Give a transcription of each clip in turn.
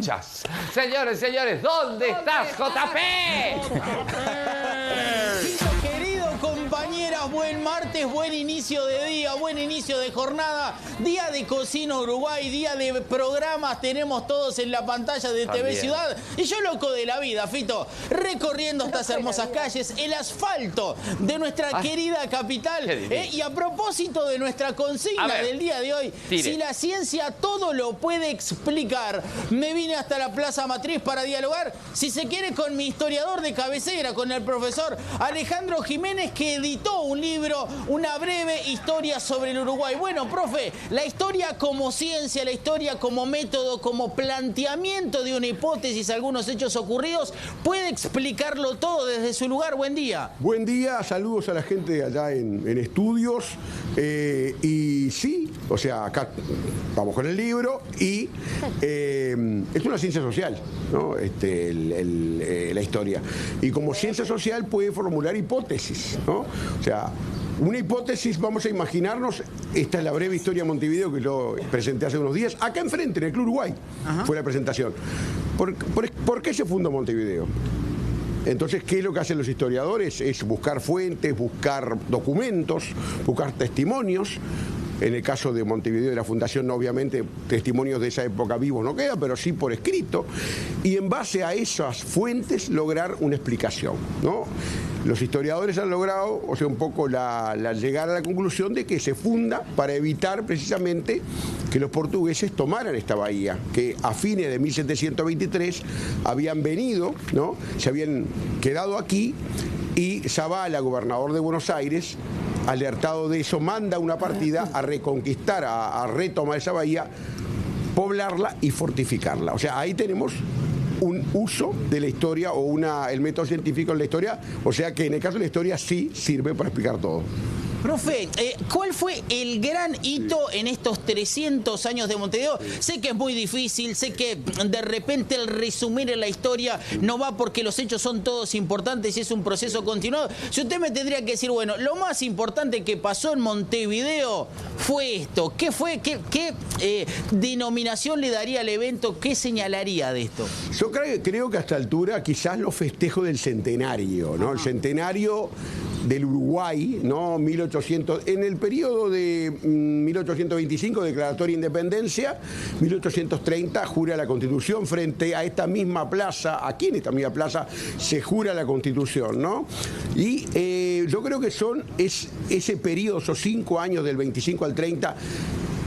muchas. Señores, ¿dónde estás, JP? Querido compañeras, buen martes, buen inicio de día, buen inicio de jornada, día de Cocina Uruguay, día de programas, tenemos todos en la pantalla de TV Ciudad. Y yo loco de la vida, Fito, recorriendo estas hermosas calles, el asfalto de nuestra querida capital. Y a propósito de nuestra consigna del día de hoy, si la ciencia todo lo puede explicar, me vine hasta la Plaza Matriz para dialogar, si se quiere, con mi historiador de cabecera, con el profesor Alejandro Jiménez, que editó un libro, una breve historia sobre el Uruguay. Bueno, profe, la historia como ciencia, la historia como método, como planteamiento de una hipótesis, algunos hechos ocurridos, puede explicarlo todo desde su lugar. Buen día. Buen día, saludos a la gente allá en estudios. Y sí, o sea, acá vamos con el libro y es una ciencia social, ¿no? La historia. Y como ciencia social puede formular hipótesis, ¿no? O sea, una hipótesis, vamos a imaginarnos, esta es la breve historia de Montevideo que yo presenté hace unos días, acá enfrente, en el Club Uruguay, fue la presentación. ¿Por qué se fundó Montevideo? Entonces, ¿qué es lo que hacen los historiadores? Es buscar fuentes, buscar documentos, buscar testimonios. En el caso de Montevideo y la Fundación, obviamente, testimonios de esa época vivos no quedan, pero sí por escrito. Y en base a esas fuentes, lograr una explicación, ¿no? Los historiadores han logrado, o sea, un poco llegar a la conclusión de que se funda para evitar precisamente que los portugueses tomaran esta bahía, que a fines de 1723 habían venido, ¿no? Se habían quedado aquí y Zavala, gobernador de Buenos Aires, alertado de eso, manda una partida a reconquistar, a retomar esa bahía, poblarla y fortificarla. O sea, ahí tenemos un uso de la historia o el método científico en la historia, o sea que en el caso de la historia sí sirve para explicar todo. Profe, ¿cuál fue el gran hito en estos 300 años de Montevideo? Sé que es muy difícil, sé que de repente el resumir en la historia no va porque los hechos son todos importantes y es un proceso continuado. Si usted me tendría que decir, bueno, lo más importante que pasó en Montevideo fue esto, ¿qué fue? ¿Qué denominación le daría al evento? ¿Qué señalaría de esto? Yo creo que a esta altura quizás los festejos del centenario, ¿no? El centenario del Uruguay, ¿no? En el periodo de 1825, declaratoria de independencia, 1830 jura la Constitución frente a esta misma plaza, aquí en esta misma plaza se jura la Constitución, ¿no? Y yo creo que es ese periodo, esos 5 años del 25 al 30,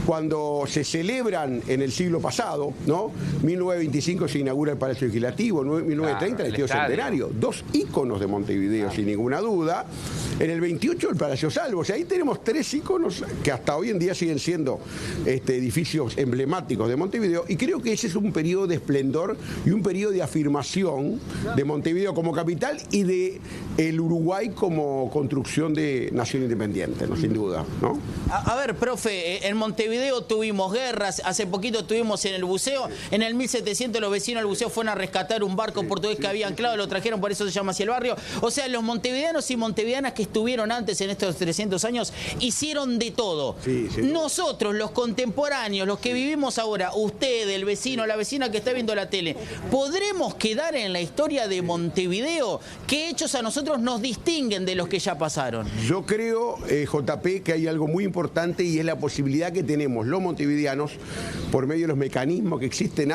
cuando se celebran en el siglo pasado, ¿no? 1925 se inaugura el Palacio Legislativo, 1930 el Estadio Centenario, dos íconos de Montevideo, sin ninguna duda. En el 28 el Palacio Salvo. O sea, ahí tenemos 3 íconos que hasta hoy en día siguen siendo edificios emblemáticos de Montevideo, y creo que ese es un periodo de esplendor y un periodo de afirmación de Montevideo como capital y de el Uruguay como construcción de nación independiente, ¿no? Sin duda, ¿no? A ver, profe, en Montevideo tuvimos guerras, hace poquito tuvimos en el buceo, en el 1700 los vecinos del buceo fueron a rescatar un barco portugués que había anclado, lo trajeron, por eso se llama así el barrio. O sea, los montevideanos y montevideanas que estuvieron antes en estos 300 años hicieron de todo. Nosotros, los contemporáneos, los que vivimos ahora, usted, el vecino, la vecina que está viendo la tele, ¿podremos quedar en la historia de Montevideo? ¿Qué hechos a nosotros nos distinguen de los que ya pasaron? Yo creo, JP, que hay algo muy importante y es la posibilidad que tenemos los montevideanos, por medio de los mecanismos que existen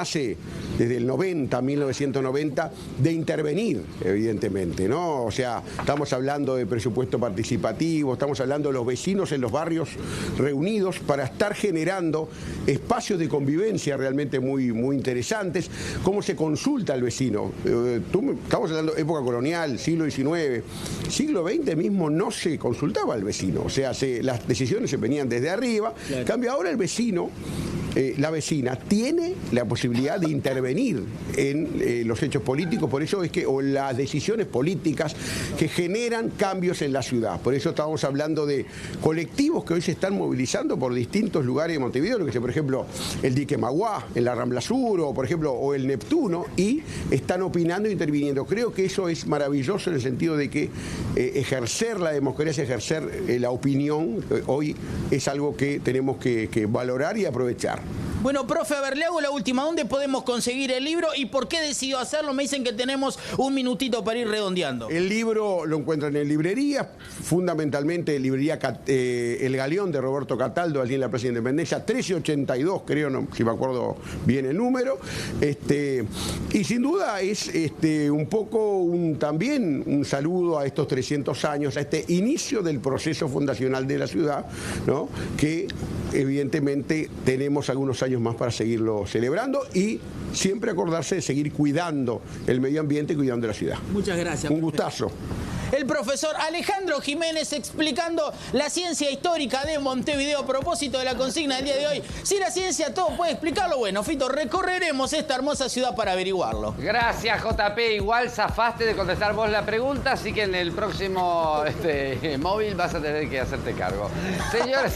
desde el 1990, de intervenir, evidentemente, ¿no? O sea, estamos hablando de presupuesto participativo, estamos hablando de los vecinos en los barrios reunidos para estar generando espacios de convivencia realmente muy, muy interesantes. ¿Cómo se consulta al vecino? Estamos hablando de época colonial, siglo XIX. Siglo XX mismo no se consultaba al vecino, o sea, las decisiones se venían desde arriba. En cambio, ahora el vecino, la vecina, tiene la posibilidad de intervenir en los hechos políticos, por eso es que, o las decisiones políticas que generan cambios en la ciudad. Por eso estamos hablando de colectivos que hoy se están movilizando por distintos lugares de Montevideo, lo que es, por ejemplo, el Dique Maguá, en la Rambla Sur, o por ejemplo, o el Neptuno, y están opinando e interviniendo. Creo que eso es maravilloso en el sentido de que ejercer la democracia, ejercer la opinión, hoy es algo que tenemos que valorar y aprovechar. Bueno, profe, a ver, le hago la última. ¿Dónde podemos conseguir el libro y por qué decidió hacerlo? Me dicen que tenemos un minutito para ir redondeando. El libro lo encuentran en librerías, fundamentalmente librería El Galeón de Roberto Cataldo, allí en la Plaza de Independencia, 1382, creo, no, si me acuerdo bien el número. Y sin duda es un poco también un saludo a estos 300 años, a este inicio del proceso fundacional de la ciudad, ¿no? Que evidentemente tenemos algunos años más para seguirlo celebrando y siempre acordarse de seguir cuidando el medio ambiente y cuidando la ciudad. Muchas gracias. Un gustazo. El profesor Alejandro Jiménez explicando la ciencia histórica de Montevideo a propósito de la consigna del día de hoy. Si la ciencia todo puede explicarlo, bueno, Fito, recorreremos esta hermosa ciudad para averiguarlo. Gracias, JP. Igual zafaste de contestar vos la pregunta, así que en el próximo móvil vas a tener que hacerte cargo. Señores.